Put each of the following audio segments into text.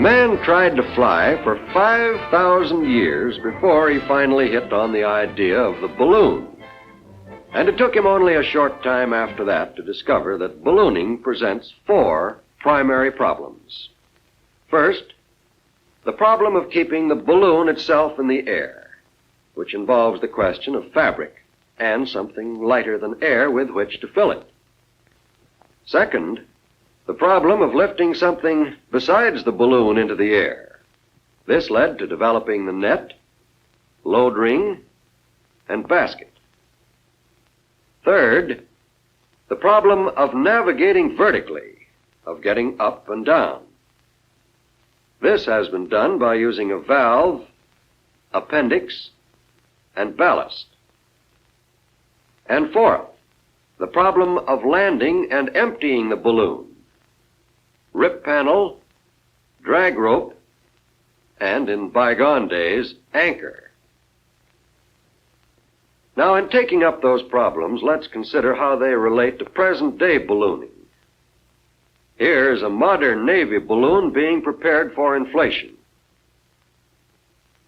man tried to fly for 5,000 years before he finally hit on the idea of the balloon. And it took him only a short time after that to discover that ballooning presents 4 primary problems. First, the problem of keeping the balloon itself in the air, which involves the question of fabric and something lighter than air with which to fill it. Second, the problem of lifting something besides the balloon into the air. This led to developing the net, load ring, and basket. Third, the problem of navigating vertically, of getting up and down. This has been done by using a valve, appendix, and ballast. And fourth, the problem of landing and emptying the balloon. Rip panel, drag rope, and in bygone days, anchor. Now, in taking up those problems, let's consider how they relate to present-day ballooning. Here is a modern Navy balloon being prepared for inflation.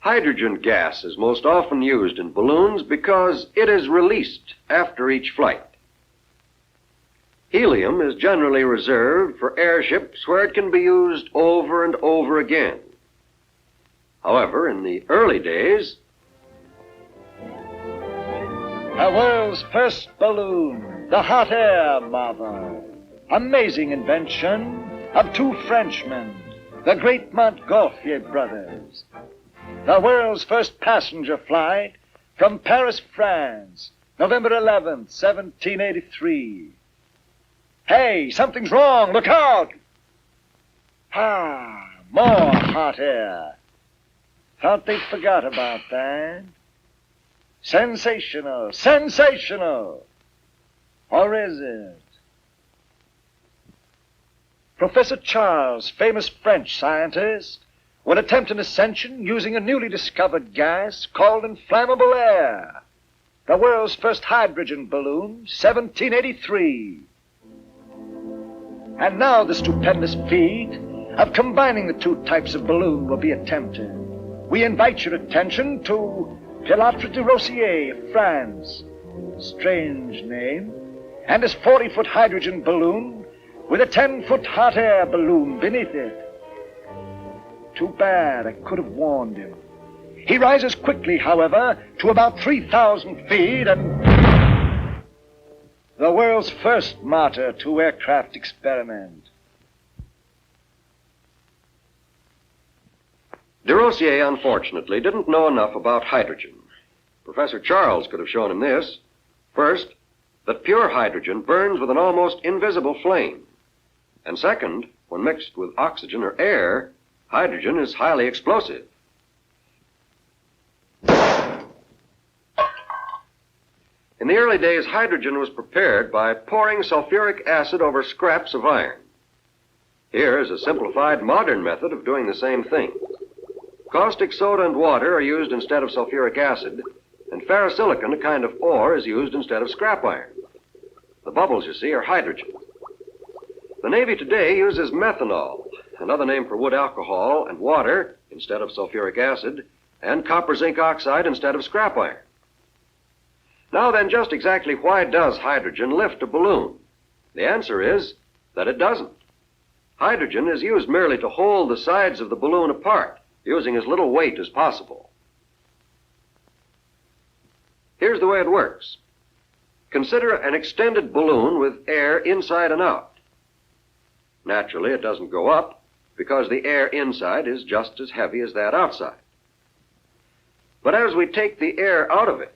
Hydrogen gas is most often used in balloons because it is released after each flight. Helium is generally reserved for airships where it can be used over and over again. However, in the early days, the world's first balloon, the hot air marvel. Amazing invention of 2 Frenchmen, the great Montgolfier brothers. The world's first passenger flight from Paris, France, November 11th, 1783. Hey, something's wrong, look out! More hot air. Thought they forgot about that. Sensational, sensational! Or is it? Professor Charles, famous French scientist, would attempt an ascension using a newly discovered gas called inflammable air. The world's first hydrogen balloon, 1783. And now the stupendous feat of combining the 2 types of balloon will be attempted. We invite your attention to Payload de Rossier of France. Strange name. And his 40-foot hydrogen balloon with a 10-foot hot air balloon beneath it. Too bad, I could have warned him. He rises quickly, however, to about 3,000 feet and... the world's first martyr to aircraft experiment. de Rossier, unfortunately, didn't know enough about hydrogen. Professor Charles could have shown him this. First, that pure hydrogen burns with an almost invisible flame. And second, when mixed with oxygen or air, hydrogen is highly explosive. In the early days, hydrogen was prepared by pouring sulfuric acid over scraps of iron. Here is a simplified modern method of doing the same thing. Caustic soda and water are used instead of sulfuric acid, and ferrosilicon, a kind of ore, is used instead of scrap iron. The bubbles, you see, are hydrogen. The Navy today uses methanol, another name for wood alcohol, and water instead of sulfuric acid, and copper zinc oxide instead of scrap iron. Now then, just exactly why does hydrogen lift a balloon? The answer is that it doesn't. Hydrogen is used merely to hold the sides of the balloon apart, using as little weight as possible. Here's the way it works. Consider an extended balloon with air inside and out. Naturally, it doesn't go up because the air inside is just as heavy as that outside. But as we take the air out of it,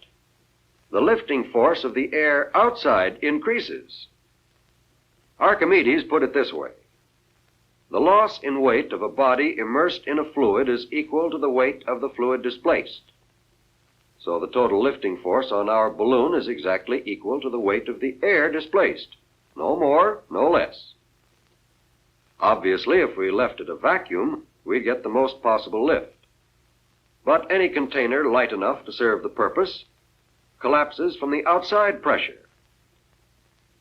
the lifting force of the air outside increases. Archimedes put it this way. The loss in weight of a body immersed in a fluid is equal to the weight of the fluid displaced. So the total lifting force on our balloon is exactly equal to the weight of the air displaced. No more, no less. Obviously, if we left it a vacuum, we'd get the most possible lift. But any container light enough to serve the purpose collapses from the outside pressure.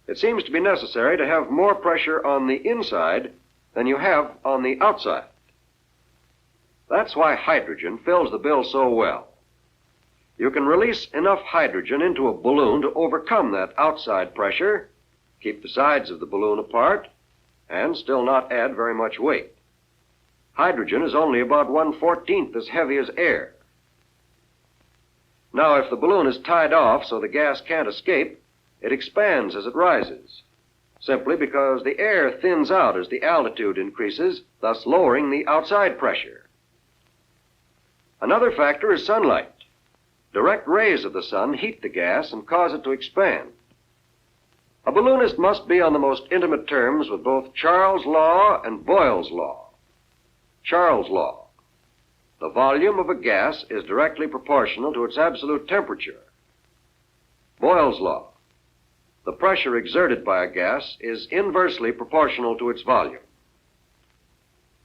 It seems to be necessary to have more pressure on the inside than you have on the outside. That's why hydrogen fills the bill so well. You can release enough hydrogen into a balloon to overcome that outside pressure, keep the sides of the balloon apart, and still not add very much weight. Hydrogen is only about 1/14 as heavy as air. Now, if the balloon is tied off so the gas can't escape, it expands as it rises, simply because the air thins out as the altitude increases, thus lowering the outside pressure. Another factor is sunlight. Direct rays of the sun heat the gas and cause it to expand. A balloonist must be on the most intimate terms with both Charles' law and Boyle's law. Charles' law: the volume of a gas is directly proportional to its absolute temperature. Boyle's law: the pressure exerted by a gas is inversely proportional to its volume.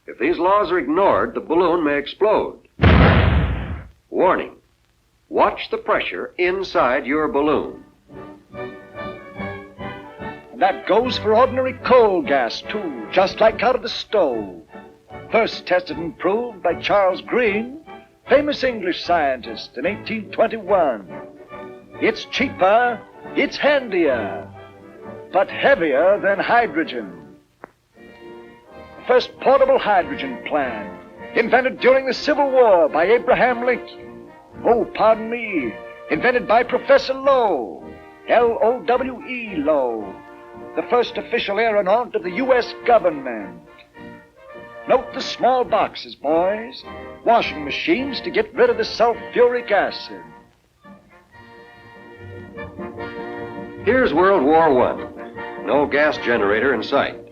If these laws are ignored, the balloon may explode. Warning: watch the pressure inside your balloon. And that goes for ordinary coal gas, too, just like out of the stove. First tested and proved by Charles Green, famous English scientist, in 1821. It's cheaper, it's handier, but heavier than hydrogen. The first portable hydrogen plant, invented during the Civil War by Abraham Lincoln. Oh, pardon me, invented by Professor Lowe, Lowe, Lowe, the first official aeronaut of the U.S. government. Note the small boxes, boys. Washing machines to get rid of the sulfuric acid. Here's World War I. No gas generator in sight.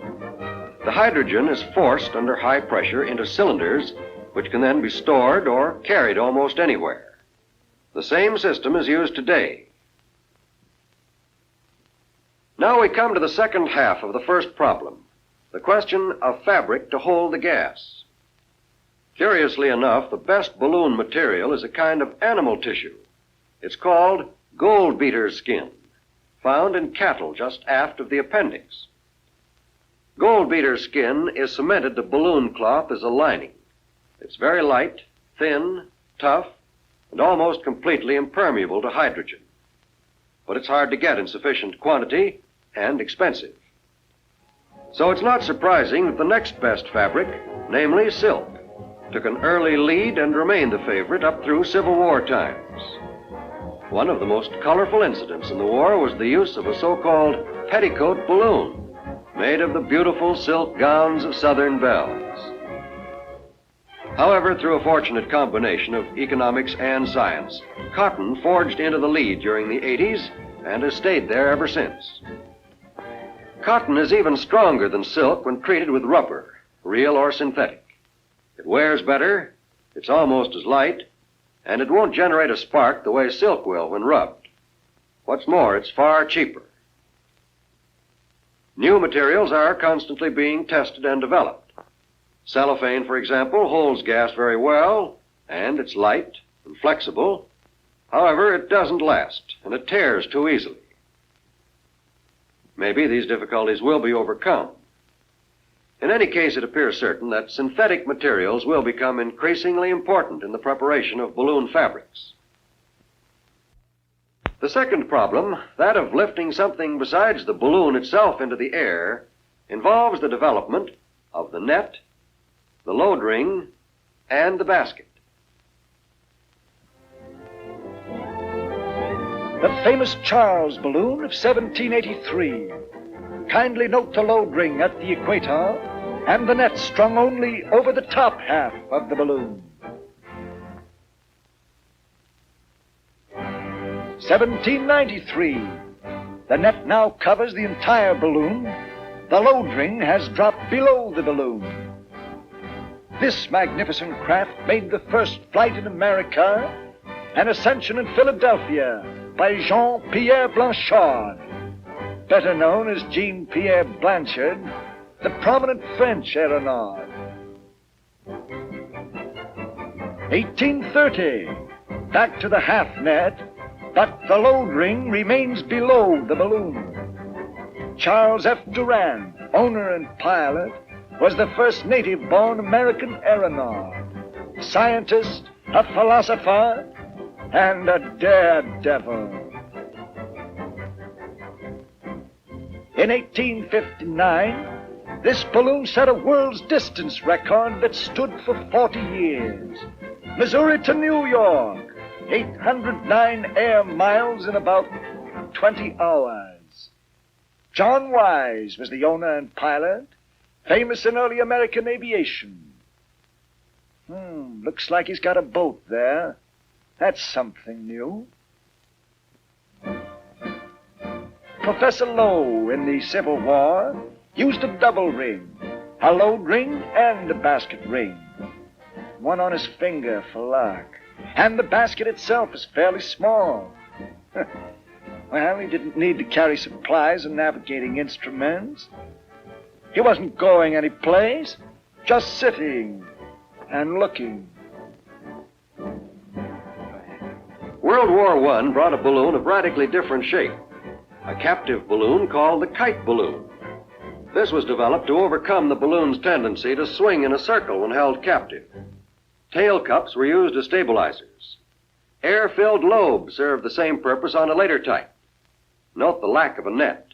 The hydrogen is forced under high pressure into cylinders, which can then be stored or carried almost anywhere. The same system is used today. Now we come to the second half of the first problem, the question of fabric to hold the gas. Curiously enough, the best balloon material is a kind of animal tissue. It's called gold beater skin, found in cattle just aft of the appendix. Gold beater skin is cemented to balloon cloth as a lining. It's very light, thin, tough, and almost completely impermeable to hydrogen. But it's hard to get in sufficient quantity and expensive. So it's not surprising that the next best fabric, namely silk, took an early lead and remained the favorite up through Civil War times. One of the most colorful incidents in the war was the use of a so-called petticoat balloon, made of the beautiful silk gowns of Southern belles. However, through a fortunate combination of economics and science, cotton forged into the lead during the 80s and has stayed there ever since. Cotton is even stronger than silk when treated with rubber, real or synthetic. It wears better, it's almost as light, and it won't generate a spark the way silk will when rubbed. What's more, it's far cheaper. New materials are constantly being tested and developed. Cellophane, for example, holds gas very well, and it's light and flexible. However, it doesn't last, and it tears too easily. Maybe these difficulties will be overcome. In any case, it appears certain that synthetic materials will become increasingly important in the preparation of balloon fabrics. The second problem, that of lifting something besides the balloon itself into the air, involves the development of the net, the load ring, and the basket. The famous Charles balloon of 1783. Kindly note the load ring at the equator and the net strung only over the top half of the balloon. 1793. The net now covers the entire balloon. The load ring has dropped below the balloon. This magnificent craft made the first flight in America, an ascension in Philadelphia by Jean-Pierre Blanchard, better known as Jean-Pierre Blanchard, the prominent French aeronaut. 1830, back to the half net, but the load ring remains below the balloon. Charles F. Durand, owner and pilot, was the first native-born American aeronaut. a scientist, a philosopher, and a daredevil. In 1859, this balloon set a world's distance record that stood for 40 years. Missouri to New York, 809 air miles in about 20 hours. John Wise was the owner and pilot, famous in early American aviation. Looks like he's got a boat there. That's something new. Professor Lowe in the Civil War used a double ring, a load ring and a basket ring. One on his finger for luck. And the basket itself is fairly small. Well, he didn't need to carry supplies and navigating instruments. He wasn't going any place, just sitting and looking. World War I brought a balloon of radically different shape, a captive balloon called the kite balloon. This was developed to overcome the balloon's tendency to swing in a circle when held captive. Tail cups were used as stabilizers. Air-filled lobes served the same purpose on a later type. Note the lack of a net.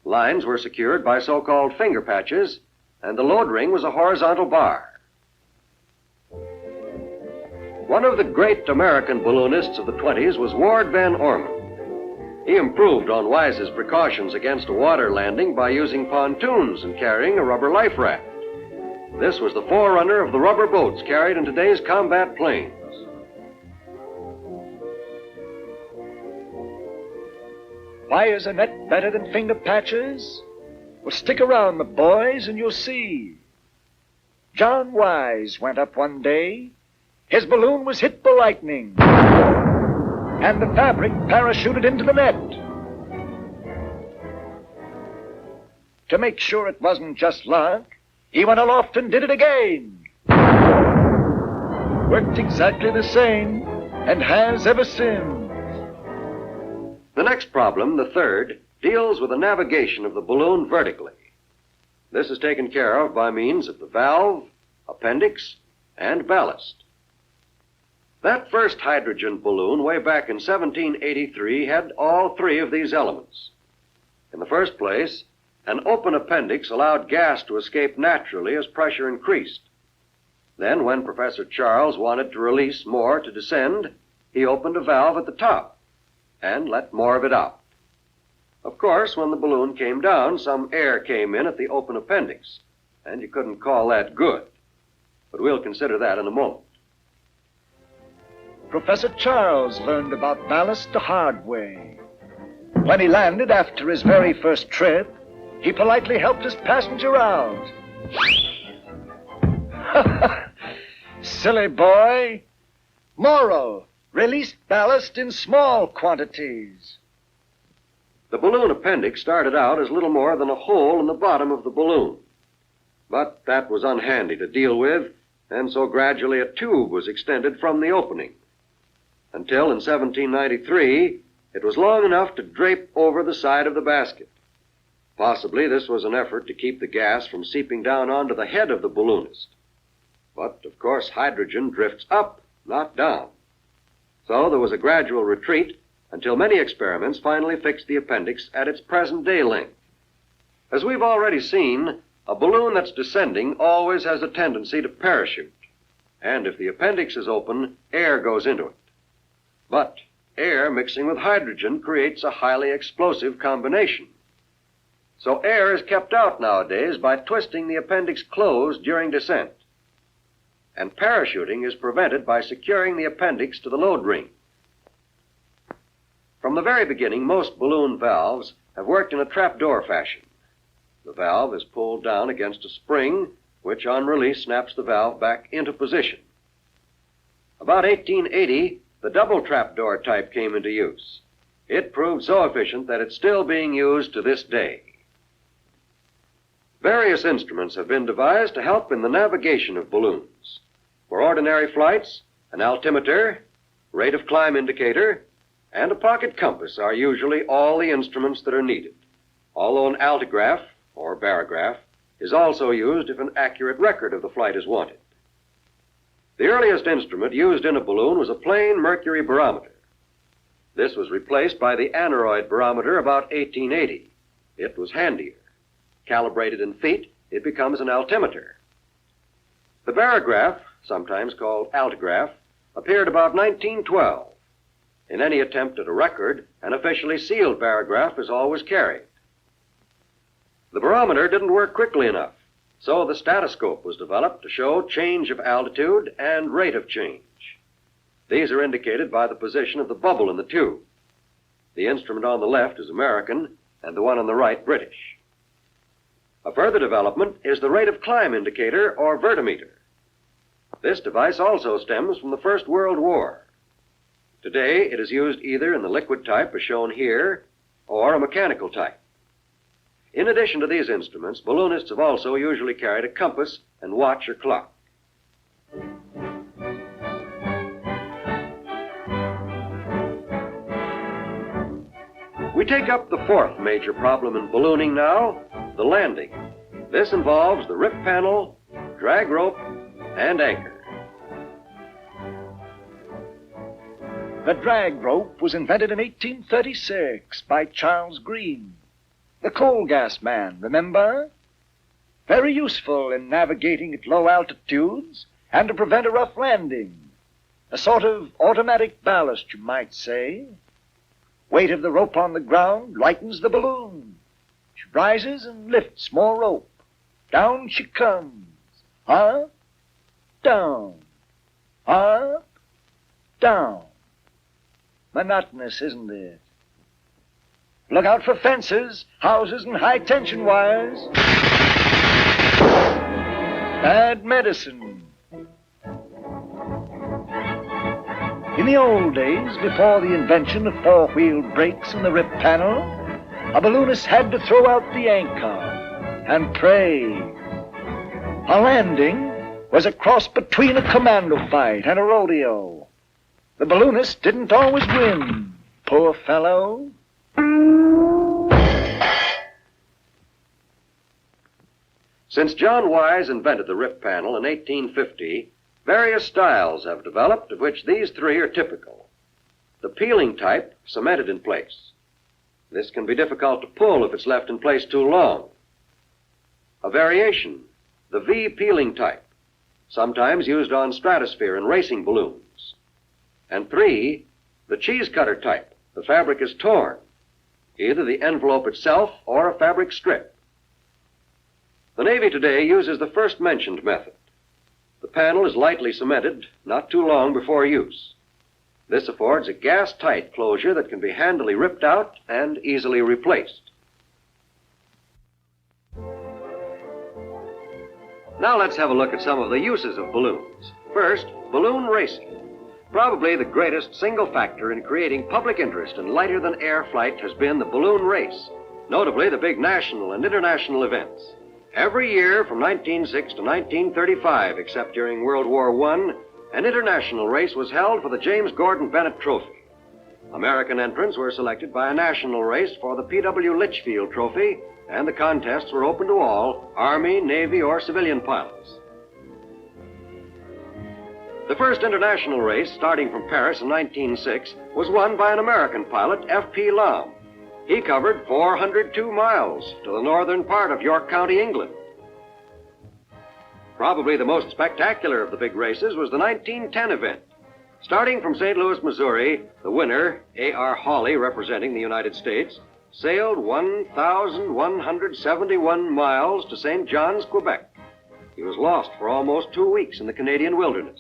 Lines were secured by so-called finger patches, and the load ring was a horizontal bar. One of the great American balloonists of the 20s was Ward Van Orman. He improved on Wise's precautions against a water landing by using pontoons and carrying a rubber life raft. This was the forerunner of the rubber boats carried in today's combat planes. Why is a net better than finger patches? Well, stick around, my boys, and you'll see. John Wise went up one day. His balloon was hit by lightning, and the fabric parachuted into the net. To make sure it wasn't just luck, he went aloft and did it again. Worked exactly the same, and has ever since. The next problem, the third, deals with the navigation of the balloon vertically. This is taken care of by means of the valve, appendix, and ballast. That first hydrogen balloon way back in 1783 had all three of these elements. In the first place, an open appendix allowed gas to escape naturally as pressure increased. Then, when Professor Charles wanted to release more to descend, he opened a valve at the top and let more of it out. Of course, when the balloon came down, some air came in at the open appendix, and you couldn't call that good. But we'll consider that in a moment. Professor Charles learned about ballast the hard way. When he landed after his very first trip, he politely helped his passenger out. Silly boy. Moral: release ballast in small quantities. The balloon appendix started out as little more than a hole in the bottom of the balloon. But that was unhandy to deal with, and so gradually a tube was extended from the opening. Until in 1793, it was long enough to drape over the side of the basket. Possibly this was an effort to keep the gas from seeping down onto the head of the balloonist. But, of course, hydrogen drifts up, not down. So there was a gradual retreat until many experiments finally fixed the appendix at its present-day length. As we've already seen, a balloon that's descending always has a tendency to parachute. And if the appendix is open, air goes into it. But air mixing with hydrogen creates a highly explosive combination. So air is kept out nowadays by twisting the appendix closed during descent. And parachuting is prevented by securing the appendix to the load ring. From the very beginning, most balloon valves have worked in a trapdoor fashion. The valve is pulled down against a spring, which on release snaps the valve back into position. About 1880, the double trapdoor type came into use. It proved so efficient that it's still being used to this day. Various instruments have been devised to help in the navigation of balloons. For ordinary flights, an altimeter, rate of climb indicator, and a pocket compass are usually all the instruments that are needed, although an altigraph, or barograph, is also used if an accurate record of the flight is wanted. The earliest instrument used in a balloon was a plain mercury barometer. This was replaced by the aneroid barometer about 1880. It was handier. Calibrated in feet, it becomes an altimeter. The barograph, sometimes called altigraph, appeared about 1912. In any attempt at a record, an officially sealed barograph is always carried. The barometer didn't work quickly enough, so the statoscope was developed to show change of altitude and rate of change. These are indicated by the position of the bubble in the tube. The instrument on the left is American, and the one on the right British. A further development is the rate of climb indicator, or vertimeter. This device also stems from the First World War. Today, it is used either in the liquid type, as shown here, or a mechanical type. In addition to these instruments, balloonists have also usually carried a compass and watch or clock. We take up the fourth major problem in ballooning now, the landing. This involves the rip panel, drag rope, and anchor. The drag rope was invented in 1836 by Charles Green, the coal gas man, remember? Very useful in navigating at low altitudes and to prevent a rough landing. A sort of automatic ballast, you might say. Weight of the rope on the ground lightens the balloon. She rises and lifts more rope. Down she comes. Up, down. Up, down. Monotonous, isn't it? Look out for fences, houses, and high-tension wires. Bad medicine. In the old days, before the invention of four-wheel brakes and the rip panel, a balloonist had to throw out the anchor and pray. A landing was a cross between a commando fight and a rodeo. The balloonist didn't always win, poor fellow. Since John Wise invented the rip panel in 1850, various styles have developed, of which these three are typical. The peeling type, cemented in place. This can be difficult to pull if it's left in place too long. A variation, the V peeling type, sometimes used on stratosphere and racing balloons. And three, the cheese cutter type. The fabric is torn, either the envelope itself or a fabric strip. The Navy today uses the first mentioned method. The panel is lightly cemented, not too long before use. This affords a gas-tight closure that can be handily ripped out and easily replaced. Now let's have a look at some of the uses of balloons. First, balloon racing. Probably the greatest single factor in creating public interest in lighter-than-air flight has been the balloon race, notably the big national and international events. Every year from 1906 to 1935, except during World War I, an international race was held for the James Gordon Bennett Trophy. American entrants were selected by a national race for the P.W. Litchfield Trophy, and the contests were open to all, Army, Navy, or civilian pilots. The first international race, starting from Paris in 1906, was won by an American pilot, F.P. Lamb. He covered 402 miles to the northern part of York County, England. Probably the most spectacular of the big races was the 1910 event. Starting from St. Louis, Missouri, the winner, A.R. Hawley, representing the United States, sailed 1,171 miles to St. John's, Quebec. He was lost for almost 2 weeks in the Canadian wilderness.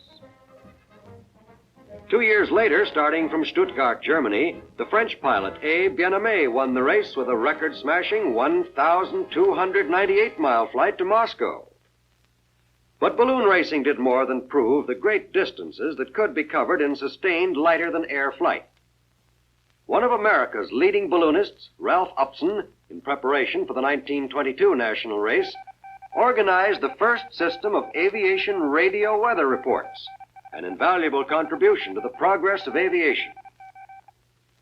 2 years later, starting from Stuttgart, Germany, the French pilot A. Bien-Aimé won the race with a record-smashing 1,298-mile flight to Moscow. But balloon racing did more than prove the great distances that could be covered in sustained lighter-than-air flight. One of America's leading balloonists, Ralph Upson, in preparation for the 1922 national race, organized the first system of aviation radio weather reports, an invaluable contribution to the progress of aviation.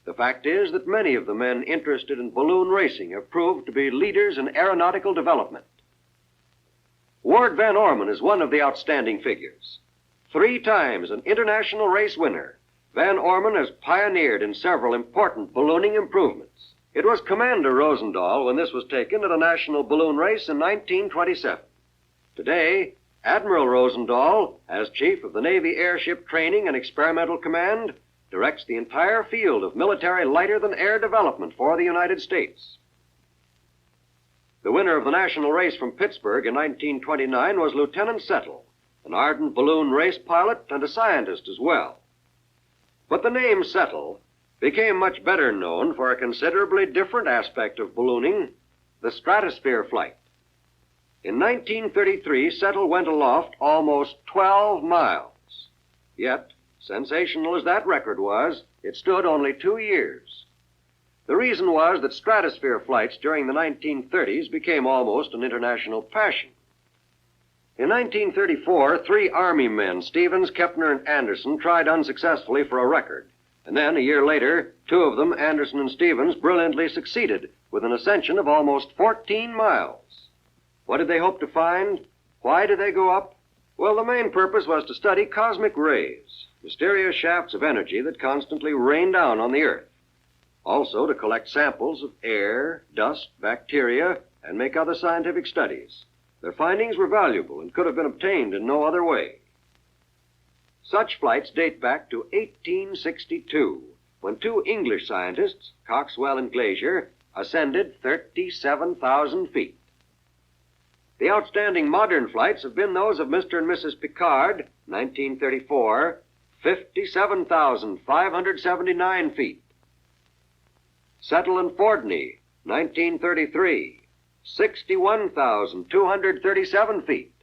The fact is that many of the men interested in balloon racing have proved to be leaders in aeronautical development. Ward Van Orman is one of the outstanding figures. 3 times an international race winner, Van Orman has pioneered in several important ballooning improvements. It was Commander Rosendahl when this was taken at a national balloon race in 1927. Today, Admiral Rosendahl, as Chief of the Navy Airship Training and Experimental Command, directs the entire field of military lighter-than-air development for the United States. The winner of the national race from Pittsburgh in 1929 was Lieutenant Settle, an ardent balloon race pilot and a scientist as well. But the name Settle became much better known for a considerably different aspect of ballooning, the stratosphere flight. In 1933, Settle went aloft almost 12 miles. Yet, sensational as that record was, it stood only 2 years. The reason was that stratosphere flights during the 1930s became almost an international passion. In 1934, 3 Army men, Stevens, Kepner, and Anderson, tried unsuccessfully for a record. And then, a year later, 2 of them, Anderson and Stevens, brilliantly succeeded with an ascension of almost 14 miles. What did they hope to find? Why did they go up? Well, the main purpose was to study cosmic rays, mysterious shafts of energy that constantly rain down on the Earth. Also to collect samples of air, dust, bacteria, and make other scientific studies. Their findings were valuable and could have been obtained in no other way. Such flights date back to 1862, when 2 English scientists, Coxwell and Glazier, ascended 37,000 feet. The outstanding modern flights have been those of Mr. and Mrs. Picard, 1934, 57,579 feet. Settle and Fordney, 1933, 61,237 feet.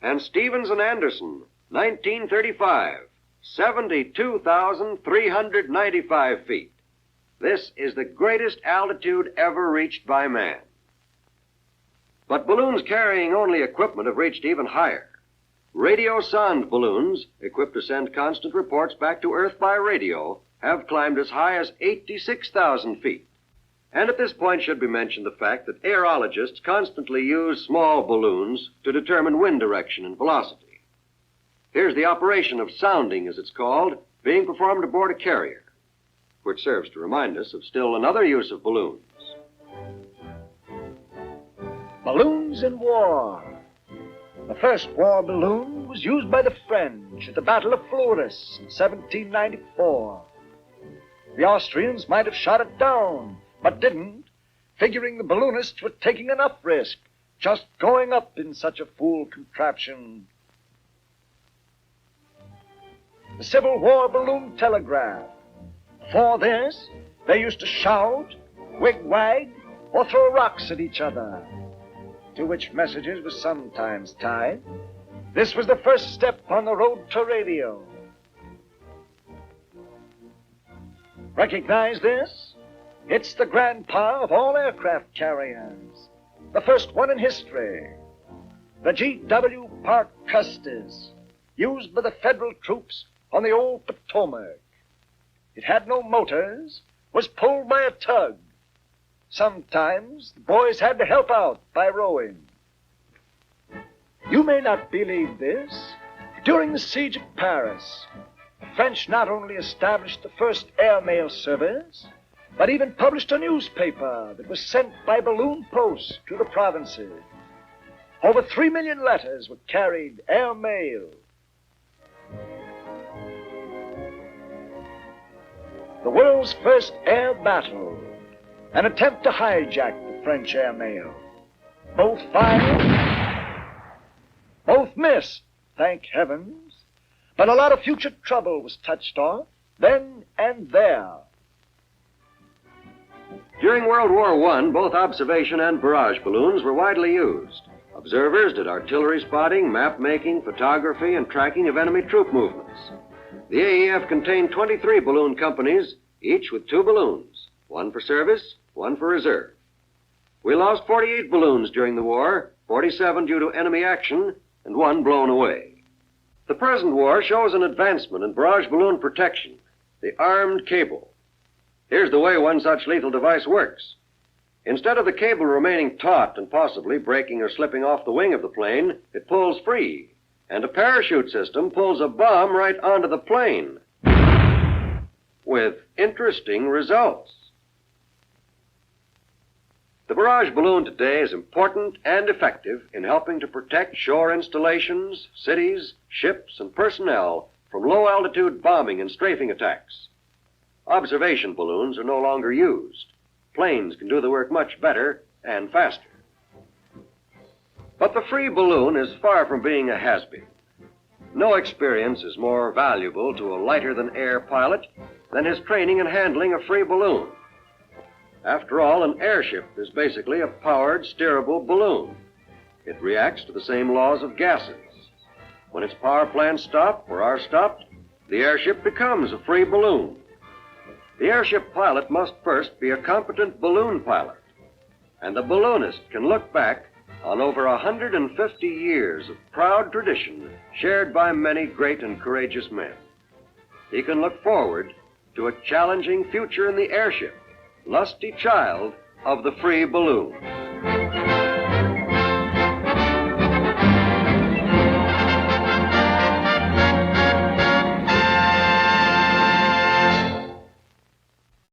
And Stevens and Anderson, 1935, 72,395 feet. This is the greatest altitude ever reached by man. But balloons carrying only equipment have reached even higher. Radio-sonde balloons, equipped to send constant reports back to Earth by radio, have climbed as high as 86,000 feet. And at this point should be mentioned the fact that aerologists constantly use small balloons to determine wind direction and velocity. Here's the operation of sounding, as it's called, being performed aboard a carrier, which serves to remind us of still another use of balloons. Balloons in war. The first war balloon was used by the French at the Battle of Fleurus in 1794. The Austrians might have shot it down, but didn't, figuring the balloonists were taking enough risk, just going up in such a fool contraption. The Civil War balloon telegraph. For this, they used to shout, wig-wag, or throw rocks at each other, to which messages were sometimes tied. This was the first step on the road to radio. Recognize this? It's the grandpa of all aircraft carriers, the first one in history, the G.W. Parke Custis, used by the Federal troops on the old Potomac. It had no motors, was pulled by a tug. Sometimes the boys had to help out by rowing. You may not believe this. During the siege of Paris, the French not only established the first airmail service, but even published a newspaper that was sent by balloon post to the provinces. Over 3 million letters were carried airmail. The world's first air battle, an attempt to hijack the French airmail. Both fired, both missed, thank heavens. But a lot of future trouble was touched off then and there. During World War I, both observation and barrage balloons were widely used. Observers did artillery spotting, map-making, photography, and tracking of enemy troop movements. The AEF contained 23 balloon companies, each with 2 balloons, one for service, one for reserve. We lost 48 balloons during the war, 47 due to enemy action, and 1 blown away. The present war shows an advancement in barrage balloon protection, the armed cable. Here's the way one such lethal device works. Instead of the cable remaining taut and possibly breaking or slipping off the wing of the plane, it pulls free, And a parachute system pulls a bomb right onto the plane, with interesting results. The barrage balloon today is important and effective in helping to protect shore installations, cities, ships, and personnel from low-altitude bombing and strafing attacks. Observation balloons are no longer used. Planes can do the work much better and faster. But the free balloon is far from being a has-been. No experience is more valuable to a lighter-than-air pilot than his training in handling a free balloon. After all, an airship is basically a powered, steerable balloon. It reacts to the same laws of gases. When its power plants stop or are stopped, the airship becomes a free balloon. The airship pilot must first be a competent balloon pilot, and the balloonist can look back on over 150 years of proud tradition shared by many great and courageous men. He can look forward to a challenging future in the airship, lusty child of the free balloon.